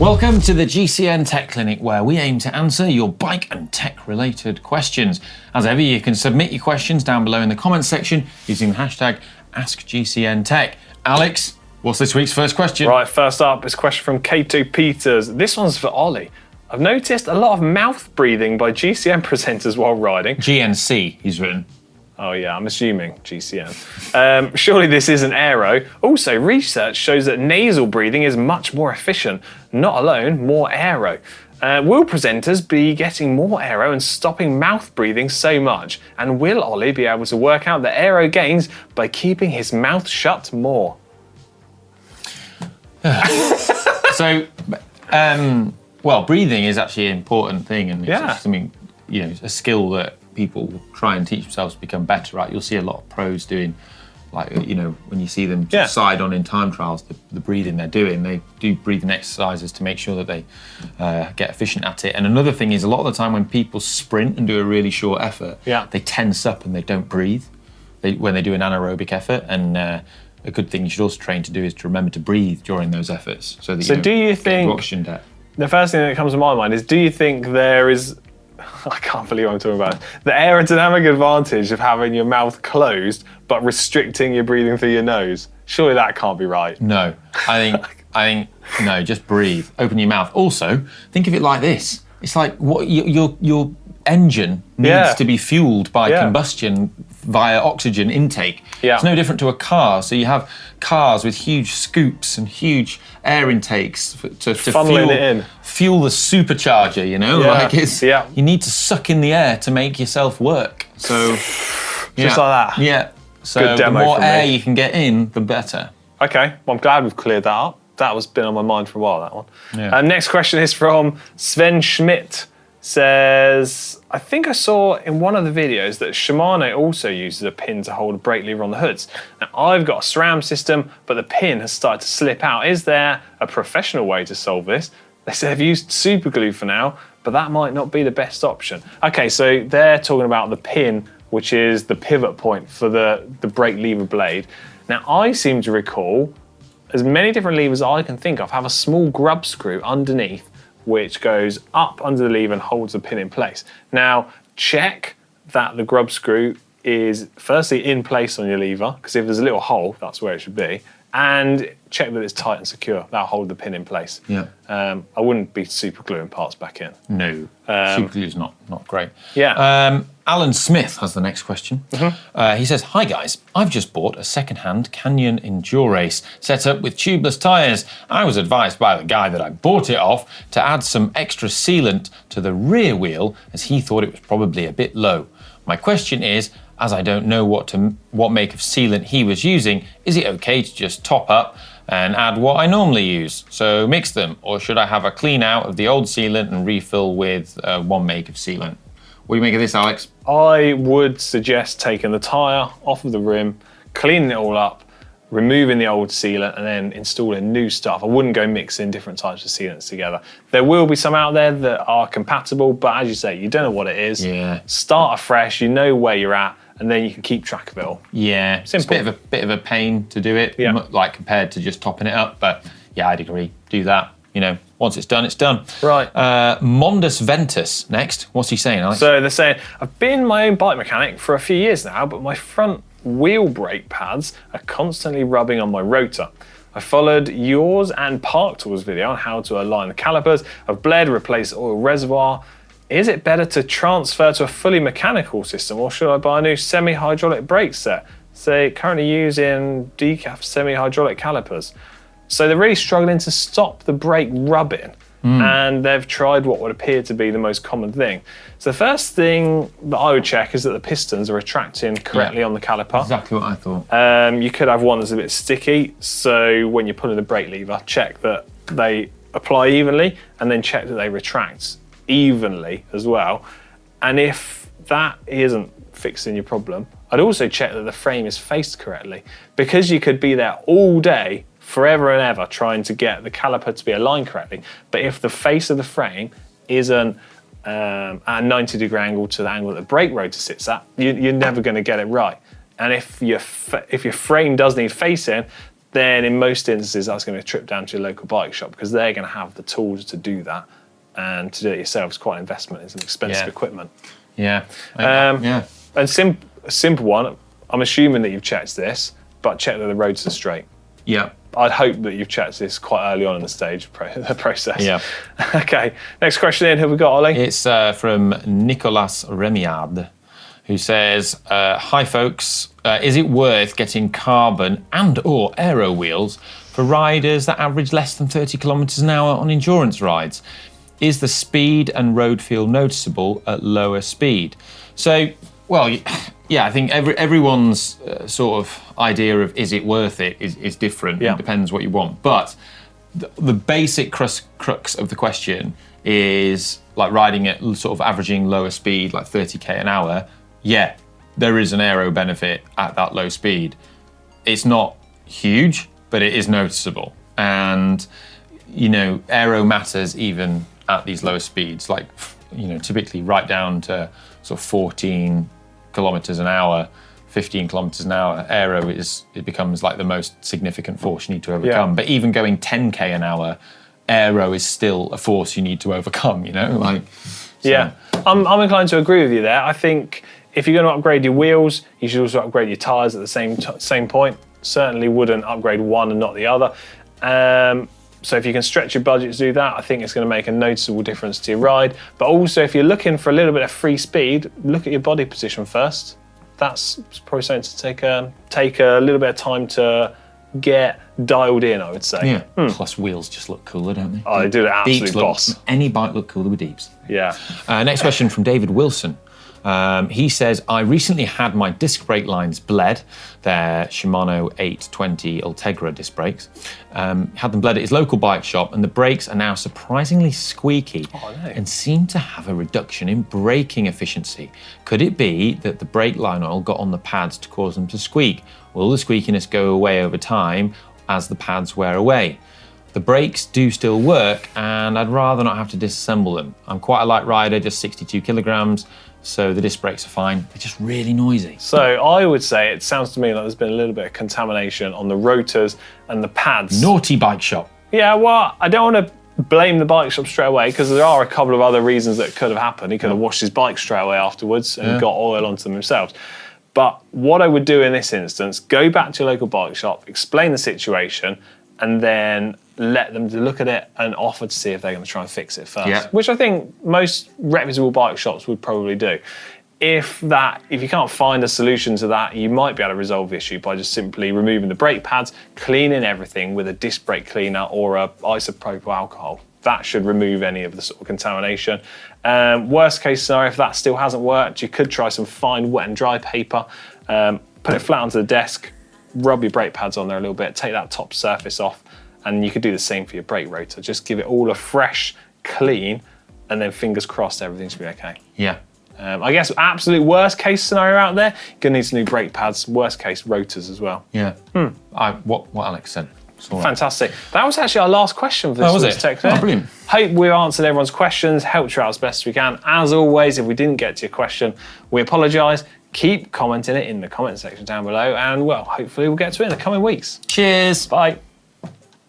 Welcome to the GCN Tech Clinic, where we aim to answer your bike and tech related questions. As ever, you can submit your questions down below in the comments section using the hashtag AskGCNTech. Alex, what's this week's first question? Right, first up is a question from Kato Peters. This one's for Ollie. I've noticed a lot of mouth breathing by GCN presenters while riding. GNC, he's written. Oh yeah, I'm assuming GCN. Surely this isn't aero. Also, research shows that nasal breathing is much more efficient. Not alone, more aero. Will presenters be getting more aero and stopping mouth breathing so much? And will Ollie be able to work out the aero gains by keeping his mouth shut more? Well, breathing is actually an important thing, and Yeah. it's something, a skill that people try and teach themselves to become better at. You'll see a lot of pros doing, when you see them side on in time trials, the breathing they're doing, they do breathing exercises to make sure that they get efficient at it. And another thing is, a lot of the time when people sprint and do a really short effort, they tense up and they don't breathe when they do an anaerobic effort. And a good thing you should also train to do is to remember to breathe during those efforts, so that do you think oxygen debt. The first thing that comes to my mind is, do you think there is, I can't believe what I'm talking about, the aerodynamic advantage of having your mouth closed but restricting your breathing through your nose? Surely that can't be right. No, I think no, just breathe. Open your mouth. Also, think of it like this. It's like what your engine needs to be fueled by combustion via oxygen intake. Yeah. It's no different to a car. So you have cars with huge scoops and huge air intakes to fuel the supercharger, you need to suck in the air to make yourself work. So just like that. Yeah. So the more air you can get in, the better. Okay, well, I'm glad we've cleared that up. That was been on my mind for a while, that one. Yeah. Next question is from Sven Schmidt. Says, I think I saw in one of the videos that Shimano also uses a pin to hold a brake lever on the hoods. Now, I've got a SRAM system, but the pin has started to slip out. Is there a professional way to solve this? They say they've used super glue for now, but that might not be the best option. Okay, so they're talking about the pin, which is the pivot point for the brake lever blade. Now, I seem to recall, as many different levers I can think of, have a small grub screw underneath which goes up under the lever and holds the pin in place. Now, check that the grub screw is firstly in place on your lever, because if there's a little hole, that's where it should be, and check that it's tight and secure. That'll hold the pin in place. Yeah. I wouldn't be super gluing parts back in. No, super glue is not great. Yeah. Alan Smith has the next question. Mm-hmm. He says, "Hi guys, I've just bought a second-hand Canyon Endurace set up with tubeless tyres. I was advised by the guy that I bought it off to add some extra sealant to the rear wheel, as he thought it was probably a bit low. My question is, as I don't know what make of sealant he was using, is it okay to just top up and add what I normally use? So mix them, or should I have a clean out of the old sealant and refill with one make of sealant?" What do you make of this, Alex? I would suggest taking the tyre off of the rim, cleaning it all up, removing the old sealant, and then installing new stuff. I wouldn't go mixing different types of sealants together. There will be some out there that are compatible, but as you say, you don't know what it is. Yeah. Start afresh, you know where you're at, and then you can keep track of it all. Yeah, Simple. It's a bit of a pain to do it, Yeah. like compared to just topping it up. But yeah, I'd agree. Do that. Once it's done, it's done. Right. Mondus Ventus next. What's he saying, Alex? So they're saying, I've been my own bike mechanic for a few years now, but my front wheel brake pads are constantly rubbing on my rotor. I followed yours and Park Tool's video on how to align the calipers. I've bled, replaced oil reservoir. Is it better to transfer to a fully mechanical system, or should I buy a new semi-hydraulic brake set? Say, currently using decaf semi-hydraulic calipers. So they're really struggling to stop the brake rubbing, and they've tried what would appear to be the most common thing. So the first thing that I would check is that the pistons are retracting correctly on the caliper. Exactly what I thought. You could have one that's a bit sticky, so when you're pulling the brake lever, check that they apply evenly, and then check that they retract evenly as well. And if that isn't fixing your problem, I'd also check that the frame is faced correctly, because you could be there all day, forever and ever, trying to get the caliper to be aligned correctly. But if the face of the frame isn't at a 90-degree angle to the angle that the brake rotor sits at, you're never going to get it right. And if your frame does need facing, then in most instances that's going to be a trip down to your local bike shop because they're going to have the tools to do that. And to do it yourself is quite an investment. It's an expensive equipment. Yeah. And a simple one, I'm assuming that you've checked this, but check that the roads are straight. Yeah. I'd hope that you've checked this quite early on in the process. Yeah. Okay, next question in. Who have we got, Ollie? It's from Nicolas Remiard, who says, hi folks, is it worth getting carbon and or aero wheels for riders that average less than 30 kilometres an hour on endurance rides? Is the speed and road feel noticeable at lower speed? So, well, yeah, I think everyone's sort of idea of is it worth it is different. It depends what you want. But the basic crux of the question is like riding at sort of averaging lower speed, like 30k an hour. Yeah, there is an aero benefit at that low speed. It's not huge, but it is noticeable. And, you know, aero matters even at these lower speeds, like, you know, typically right down to sort of 14 kilometers an hour, 15 kilometers an hour, aero it becomes like the most significant force you need to overcome. Yeah. But even going 10k an hour, aero is still a force you need to overcome, you know? Like, so. Yeah, I'm inclined to agree with you there. I think if you're going to upgrade your wheels, you should also upgrade your tyres at the same point. Certainly wouldn't upgrade one and not the other. So if you can stretch your budget to do that, I think it's going to make a noticeable difference to your ride. But also, if you're looking for a little bit of free speed, look at your body position first. That's probably something to take a little bit of time to get dialed in, I would say. Yeah. Plus, wheels just look cooler, don't they? Oh, they do, absolute boss. Any bike look cooler with deeps. Yeah. Next question from David Wilson. He says, I recently had my disc brake lines bled. They're Shimano 820 Ultegra disc brakes. Had them bled at his local bike shop, and the brakes are now surprisingly squeaky and seem to have a reduction in braking efficiency. Could it be that the brake line oil got on the pads to cause them to squeak? Will the squeakiness go away over time as the pads wear away? The brakes do still work, and I'd rather not have to disassemble them. I'm quite a light rider, just 62 kilograms. So the disc brakes are fine. They're just really noisy. So I would say it sounds to me like there's been a little bit of contamination on the rotors and the pads. Naughty bike shop. Yeah, well, I don't want to blame the bike shop straight away because there are a couple of other reasons that could have happened. He could have washed his bike straight away afterwards and got oil onto them himself. But what I would do in this instance, go back to your local bike shop, explain the situation, and then let them look at it and offer to see if they're going to try and fix it first, which I think most reputable bike shops would probably do. If you can't find a solution to that, you might be able to resolve the issue by just simply removing the brake pads, cleaning everything with a disc brake cleaner or a isopropyl alcohol. That should remove any of the sort of contamination. Worst case scenario, if that still hasn't worked, you could try some fine wet and dry paper, put it flat onto the desk, rub your brake pads on there a little bit, take that top surface off, and you could do the same for your brake rotor. Just give it all a fresh clean, and then fingers crossed everything should be okay. Yeah. I guess absolute worst case scenario out there, you're gonna need some new brake pads, worst case rotors as well. Yeah. What Alex said. Fantastic. That was actually our last question for this week's Tech Day. Oh, brilliant. Hope we've answered everyone's questions, helped you out as best as we can. As always, if we didn't get to your question, we apologise. Keep commenting it in the comment section down below, and well, hopefully we'll get to it in the coming weeks. Cheers. Bye.